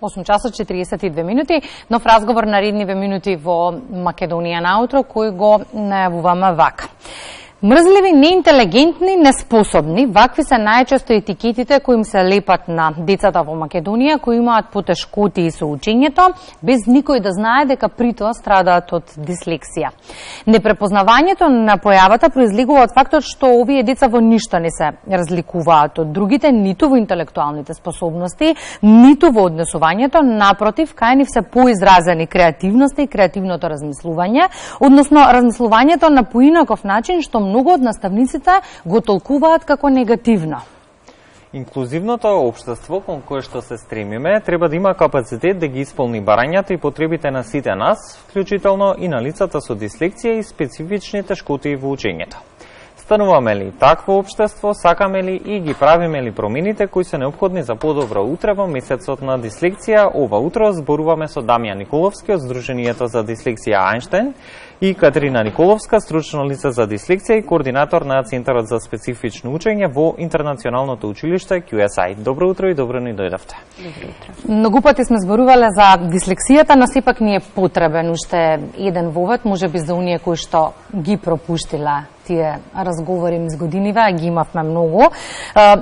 8 часа 42 минути, нов разговор на редниве минути во Македонија наутро, кој го најавуваме вака. Мрзливи, неинтелигентни, неспособни, вакви се најчесто етикетите кои им се лепат на децата во Македонија, кои имаат потешкоти со учењето, без никој да знае дека притоа страдаат од дислексија. Непрепознавањето на појавата произлегува од фактот што овие деца во ништо не се разликуваат од другите, ниту во интелектуалните способности, ниту во однесувањето, напротив, кај нив се поизразени креативноста и креативното размислување, односно размислувањето на поинаков начин што многу од наставниците го толкуваат како негативно. Инклузивното општество кон кое што се стремиме треба да има капацитет да ги исполни барањата и потребите на сите нас, вклучително и на лицата со дислексија и специфични тешкоти во учењето. Стануваме ли такво општество, сакаме ли и ги правиме ли промените кои се неопходни за подобро утре во месецот на дислексија? Ова утро зборуваме со Дамјан Николовски од Сдруженијето за дислексија Ајнштајн и Катерина Николовска, стручно лице за дислексија и координатор на Центарот за специфично учење во Интернационалното училиште QSI. Добро утро и добро ни дојдовте. Добро утро. Многу пати сме зборувале за дислексијата, но сепак ни е потребен уште еден вовед, можеби за оние кои што ги пропуштила тие разговори низ годиниве, а ги имавме многу.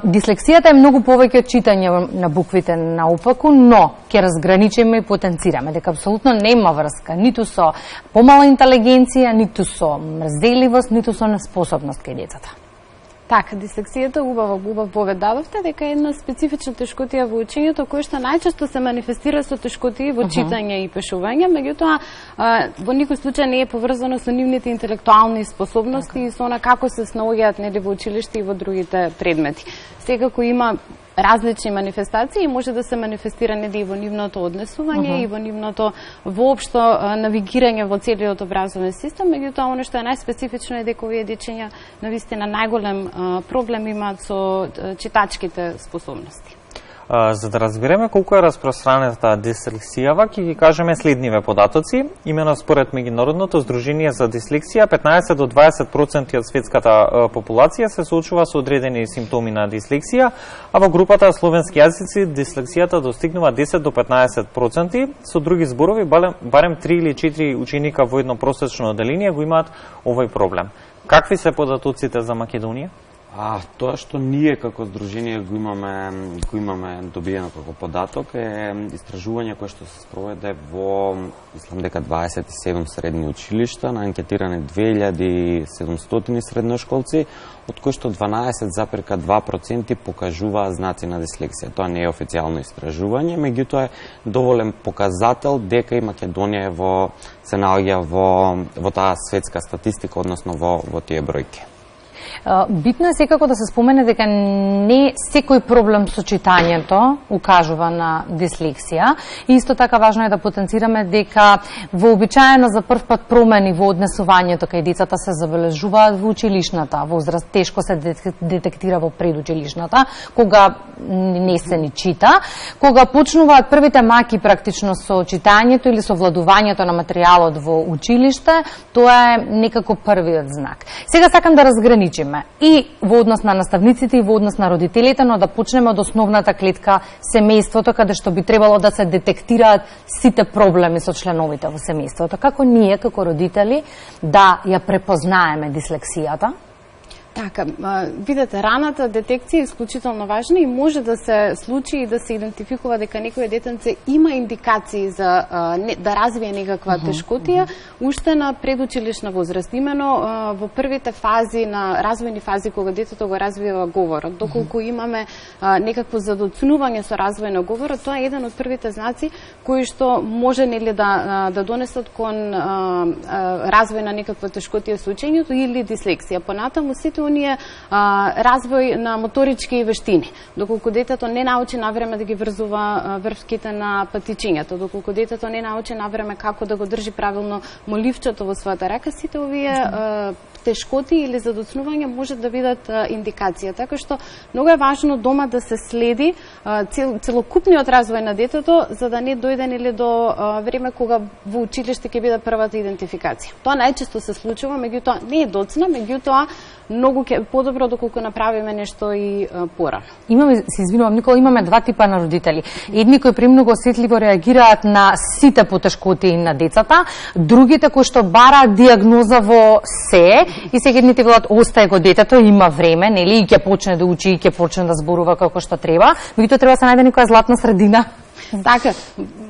Дислексијата е многу повеќе од читање на буквите наопаку, но ќе разграничиме и потенцираме дека апсолутно нема врска ниту со помала интелигенција, ниту со мрзеливост, ниту со неспособност кај децата. Така, дислексијата убав повед дадовте дека е една специфична тешкотија во учењето која што најчесто се манифестира со тешкотии во читање и пишување, меѓутоа во никој случај не е поврзано со нивните интелектуални способности и со она како се снаоѓаат нели во училиште и во другите предмети. Секако има различни манифестации и може да се манифестира нели и во нивното однесување и во нивното воопшто навигирање во целиот образовен систем, меѓутоа оно што е најспецифично е дека овие дечиња навистина најголем проблем имаат со читачките способности. За да разбереме колку е распространета дислексијава, ќе ги кажеме следниве податоци. Имено според Меѓународното здружение за дислексија, 15 до 20% од светската популација се соочува со одредени симптоми на дислексија, а во групата словенски јазици дислексијата достигнува 10 до 15%. Со други зборови, барем 3 или 4 ученика во едно просечно оделение го имаат овој проблем. Какви се податоците за Македонија? Тоа што ние како здружение го имаме добиено како податок е истражување кое што се спроведе во, мислам дека 27 средни училишта на анкетирани 2700 средношколци, од кои што 12,2% покажуваа знаци на дислексија. Тоа не е официјално истражување, меѓутоа е доволен показател дека и Македонија се наоѓа во таа светска статистика, односно во тие бројки. Битно е секако да се спомене дека не секој проблем со читањето укажува на дислексија. И исто така важно е да потенцираме дека вообичаено за прв пат промени во однесувањето кај децата се забележуваат во училишната возраст, тешко се детектира во предучилишната, кога не се ни чита, кога почнуваат првите маки практично со читањето или со владувањето на материјалот во училиште, тоа е некако првиот знак. Сега сакам да разграничиме и во однос на наставниците и во однос на родителите, но да почнеме од основната клетка семејството, каде што би требало да се детектираат сите проблеми со членовите во семејството. Како ние, како родители, да ја препознаеме дислексијата? Така, видете, раната детекција е исклучително важна и може да се случи и да се идентификува дека некој детенце има индикации за да развие некаква тешкотија уште на предучилишна возраст. Имено во првите фази на развојни фази кога детето го развива говорот, доколку имаме некакво задоцнување со развој на говорот, тоа е еден од првите знаци кои што може нели да донесат кон развој на некаква тешкотија со учењето или дислексија. Понатаму сите оние развој на моторички вештини. Доколку детето не научи навреме да ги врзува врвките на патичињата, доколку детето не научи навреме како да го држи правилно моливчето во својата рака, сите овие тешкоти или задоцнување може да бидат индикација. Така што многу е важно дома да се следи целокупниот развој на детето, за да не дојде нели до време кога во училиште ќе биде првата идентификација. Тоа најчесто се случува, меѓутоа не е доцна, меѓутоа многу подобро доколку направиме нешто и порано. Се извинувам, Никола, имаме два типа на родители. Едни кои премногу осетливо реагираат на сите потешкоти на децата, другите кои што бараат диагноза во се и сега едните велат остае го детето, има време, нели, и ќе почне да учи, и ќе почне да зборува како што треба, меѓутоа треба да се најде некоја златна средина. Така,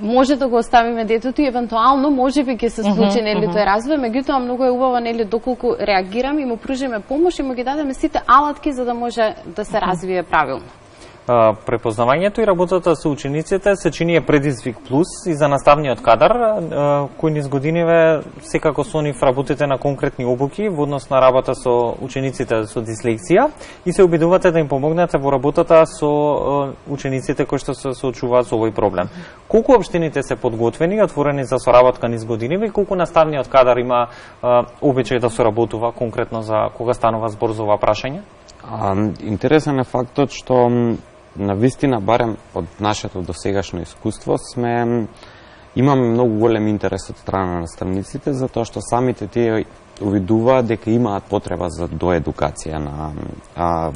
може да го оставиме детето и евентуално можеби ќе се случи нели тој развој, меѓутоа многу е убаво нели доколку реагираме и му пружиме помош и му ги дадеме сите алатки за да може да се развие правилно. Препознавањето и работата со учениците се чини предизвик плюс и за наставниот кадар, кој низ годиниве секако со нив работите на конкретни обуки во однос на работа со учениците со дислексија и се обидувате да им помогнете во работата со учениците кои што се соочуваат со овој проблем. Колку општините се подготвени и отворени за соработка низ годиниве и колку наставниот кадар има обичај да соработува конкретно за кога станува збор за ова прашање? Интересен е фактот што на вистина, барем од нашето досегашно искуство, имаме многу голем интерес од страна на наставниците, затоа што самите тие увидуваат дека имаат потреба за доедукација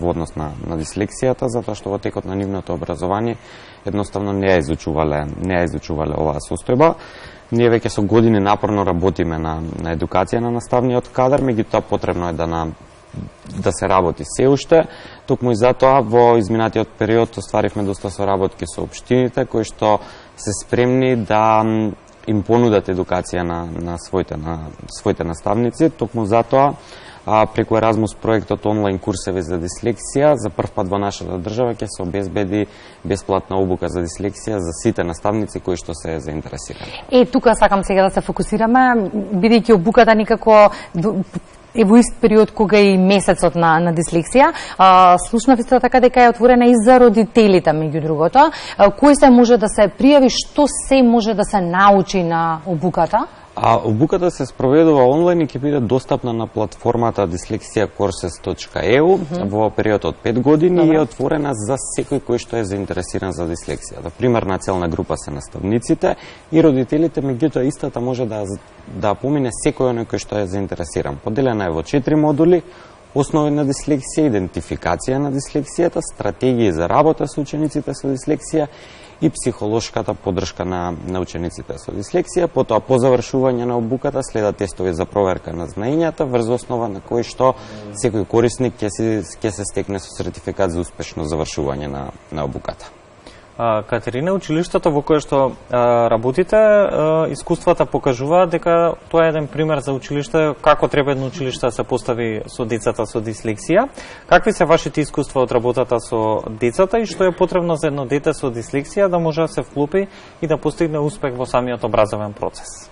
во однос на дислексијата, затоа што во текот на нивното образование едноставно не ја изучувале оваа состојба. Ние веќе со години напорно работиме на едукација на наставниот кадар, меѓутоа потребно е да се работи се уште. Токму и затоа во изминатиот период остваривме доста соработки со општините кои што се спремни да им понудат едукација на своите наставници. Токму затоа преку Еразмус проектот онлайн курсеви за дислексија за прв пат во нашата држава ќе се обезбеди бесплатна обука за дислексија за сите наставници кои што се заинтересирани. Тука сакам сега да се фокусираме, бидејќи обуката никако во ист период кога и месецот на дислексија. Слушнав исто така дека е отворена и за родителите, меѓу другото. Кој се може да се пријави, што се може да се научи на обуката? Обуката се спроведува онлайн и ќе биде достапна на платформата dyslexiacourses.eu во период од 5 години и е отворена за секој кој што е заинтересиран за дислексијата. Примерна целна група се наставниците и родителите, меѓутоа истата може да помине секој оној кој што е заинтересиран. Поделена е во 4 модули: основи на дислексија, идентификација на дислексијата, стратегии за работа со учениците со дислексија и психолошката поддршка на учениците со дислексија. Потоа, по завршување на обуката следат тестови за проверка на знаењата, врз основа на кои што секој корисник ќе се стекне со сертификат за успешно завршување на обуката. Катерина, училиштата во кое што работите, искуствата покажуваат дека тоа е еден пример за училиште, како треба едно училиште да се постави со децата со дислексија. Какви се вашите искуства од работата со децата и што е потребно за едно дете со дислексија да може да се вклопи и да постигне успех во самиот образовен процес?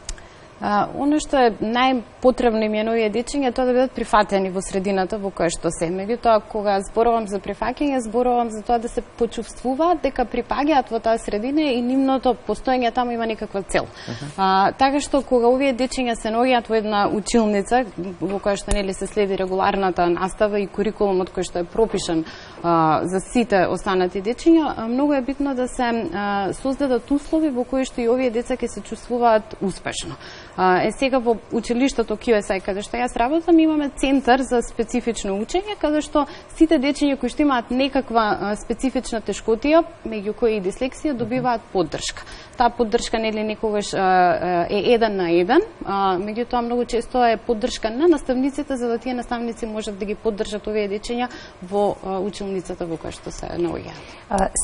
Оно што е најпотребно им е на овие дечиња тоа да бидат прифатени во средината во која што се. Меѓутоа, кога зборувам за прифаќање, зборувам за тоа да се почувствуваат дека припаѓаат во таа средина и нивното постоење таму има некаква цел. Така што кога овие дечиња се наоѓаат во една училница во која што нели се следи регуларната настава и курикулумот кој што е пропишан за сите останати дечиња, многу е битно да се создадат услови во кои што и овие деца ќе се чувствуваат успешно. Сега во училиштето QSI, каде што јас работам, имаме центар за специфично учење, каде што сите дечиња кои што имаат некаква специфична тешкотија, меѓу кои и дислексија, добиваат поддршка. Таа поддршка нели некогаш е 1 на 1, меѓутоа многу често е поддршка на наставниците, за да тие наставници можат да ги поддржат овие дечиња во училницата во која што се наоѓаат.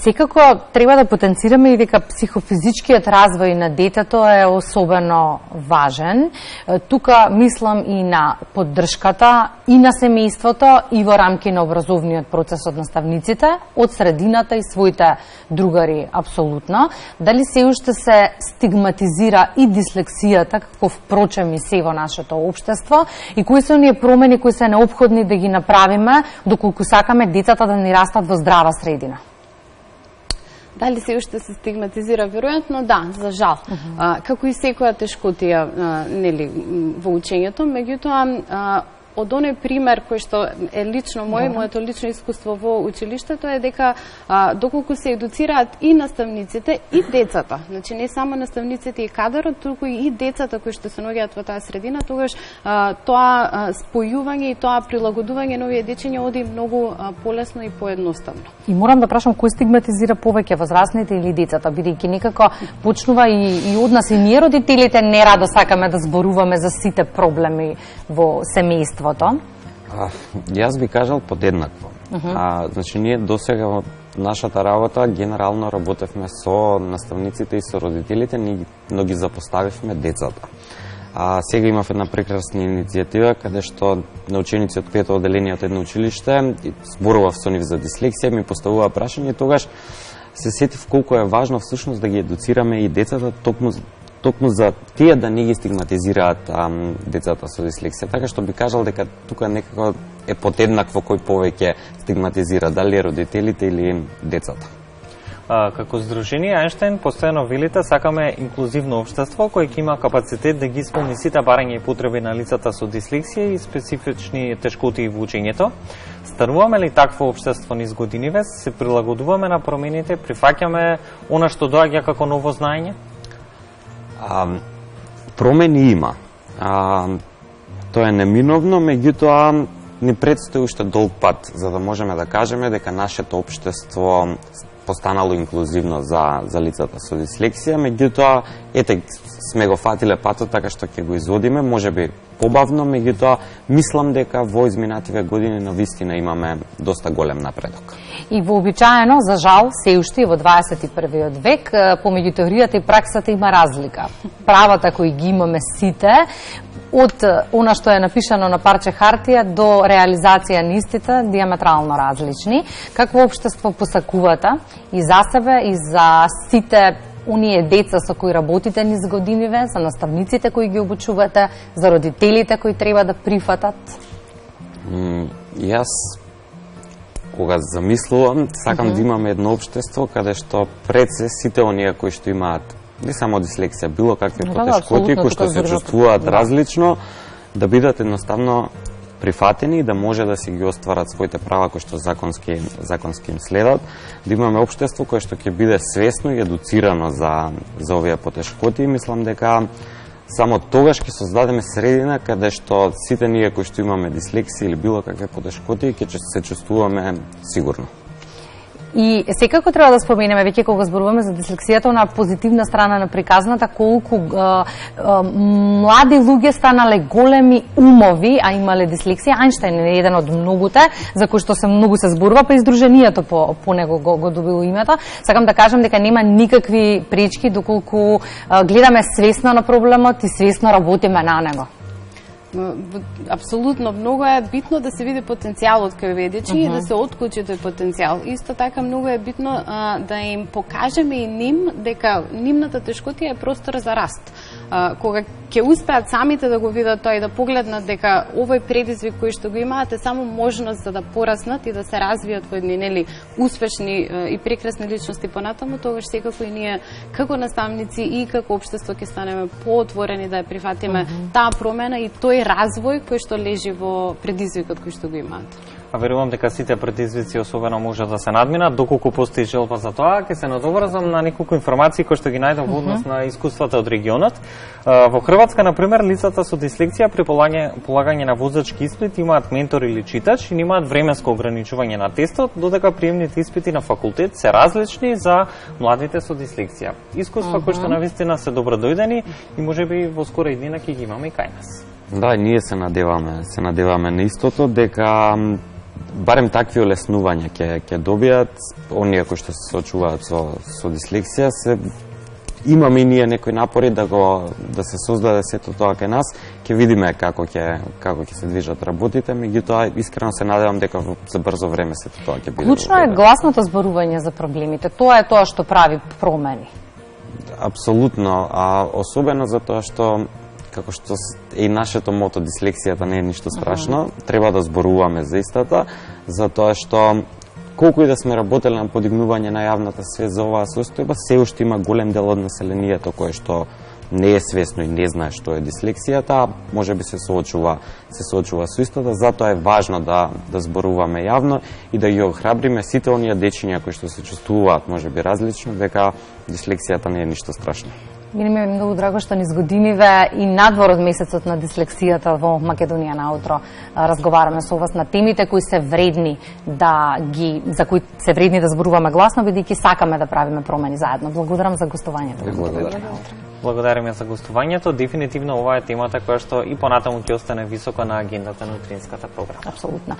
Секако треба да потенцираме и дека психофизичкиот развој на детето е особено важен. Тука мислам и на поддршката и на семејството и во рамки на образовниот процес од наставниците, од средината и своите другари апсолутно. Дали се уште се стигматизира и дислексијата, како впрочем и се во нашето општество, и кои се оние промени кои се неопходни да ги направиме доколку сакаме децата да ни растат во здрава средина? Дали се уште се стигматизира? Веројатно да, за жал. Како и секоја тешкотија нели во учењето, меѓутоа од оној пример кој што е лично моето лично искуство во училиштето е дека доколку се едуцираат и наставниците и децата, значи не само наставниците и кадарот, туку и децата кои што се наоѓаат во таа средина, тогаш тоа спојување и тоа прилагодување на овие дечиња оди многу полесно и поедноставно. И морам да прашам кој стигматизира повеќе, возрастните или децата, бидејќи некако почнува и од нас и ние родителите не радо сакаме да зборуваме за сите проблеми во семејството. Јас би кажал подеднакво. Значи ние досега во нашата работа генерално работевме со наставниците и со родителите, но ги запоставивме децата. Сега имав една прекрасна иницијатива каде што на ученици од 5-то одделение од едно училиште зборував со нив за дислексија, ми поставува прашање и тогаш се сетив колку е важно всушност да ги едуцираме и децата токму за тие да не ги стигматизираат децата со дислексија. Така што би кажал дека тука некако е подеднакво кој повеќе стигматизира, дали родителите или децата. Како Здружение Ајнштајн постојано велите сакаме инклузивно општество кој ќе има капацитет да ги исполни сите барања и потреби на лицата со дислексија и специфични тешкоти во учењето. Стануваме ли такво општество низ годиниве, се прилагодуваме на промените, прифаќаме она што доаѓа како ново знаење? Промени има. Тоа е неминовно, меѓутоа ни предстои уште долг пат за да можеме да кажеме дека нашето општество постанало инклузивно за лицата со дислексија, меѓутоа ете сме го фатиле патот така што ќе го изводиме, можеби побавно, меѓутоа мислам дека во изминативе години навистина имаме доста голем напредок. И вообичаено, за жал, се уште во 21. век, помеѓу теоријата и праксата има разлика. Правата кои ги имаме сите, од она што е напишано на парче хартија до реализација на истите, диаметрално различни. Какво општество посакувате и за себе, и за сите оние деца со кои работите низ годиниве, за наставниците кои ги обучувате, за родителите кои треба да прифатат? Јас, кога замислувам, сакам да имаме едно општество каде што пред се сите оние кои што имаат не само дислексија, било какви потешкоти кои што се чувствуваат различно, да бидат едноставно прифатени и да може да си ги остварат своите права кои што законски им следат, да имаме општество кое што ќе биде свесно и едуцирано за овие потешкоти и мислам дека само тогаш ќе создадеме средина каде што сите ние кои што имаме дислексија или било какви потешкоти ќе се чувствуваме сигурно. И секако треба да споменеме, веќе кога зборуваме за дислексијата, на позитивна страна на приказната, колку млади луѓе станале големи умови, а имале дислексија. Ајнштајн е еден од многуте, за кој што се многу се зборува, па издруженијето по него го добило името. Сакам да кажам дека нема никакви пречки доколку гледаме свесно на проблемот и свесно работиме на него. Апсолутно, многу е битно да се види потенцијалот кај овие дечиња и да се отклучи тој потенцијал. Исто така многу е битно да им покажеме и ним дека нивната тешкотија е простор за раст. Кога ќе успеат самите да го видат тоа и да погледнат дека овој предизвик кој што го имаат е само можност за да пораснат и да се развијат во едни успешни и прекрасни личности понатаму, тогаш секако и ние како наставници и како општество ќе станеме поотворени да ја прифатиме таа промена и тој развој кој што лежи во предизвикот кој што го имаат. А верувам дека сите предизвици особено може да се надминат, доколку постои желба за тоа. Ќе се надоврзам на неколку информации кои што ги најдов во однос на искуствата од регионот. Во Хрватска, например, лицата со дислексија при полагање на возачки испит имаат ментор или читач и немаат временско ограничување на тестот, додека приемните испити на факултет се различни за младите со дислексија. Искуства кои што навистина се добродојдени и можеби во скора иднина ќе ги имаме и кај нас. Да, ние се надеваме на истото, дека барем такви олеснувања ќе добијат оние кои што се соочуваат со дислексија. Имаме и ние некои напори да се создаде сето тоа кај нас. Ќе видиме како ќе се движат работите, меѓутоа искрено се надевам дека за брзо време сето тоа ќе биде. Клучно е гласното зборување за проблемите. Тоа е тоа што прави промени. Апсолутно, особено затоа што како што е и нашето мото, дислексијата не е ништо страшно, треба да зборуваме за истата, затоа што колку и да сме работели на подигнување на јавната свест за оваа состојба, се уште има голем дел од населението кое што не е свесно и не знае што е дислексијата, можеби се соочува со истото, затоа е важно да зборуваме јавно и да ги охрабриме сите оние дечиња кои што се чувствуваат можеби различно, дека дислексијата не е ништо страшно. Ми е многу драго што низ годиниве и надвор од месецот на дислексијата во Македонија на утро разговараме со вас на темите кои се вредни за кои се вредни да зборуваме гласно, бидејќи сакаме да правиме промени заедно. Благодарам за гостувањето. Благодариме за гостувањето. Дефинитивно ова е темата која што и понатаму ќе остане високо на агендата на утринската програма. Апсолутно.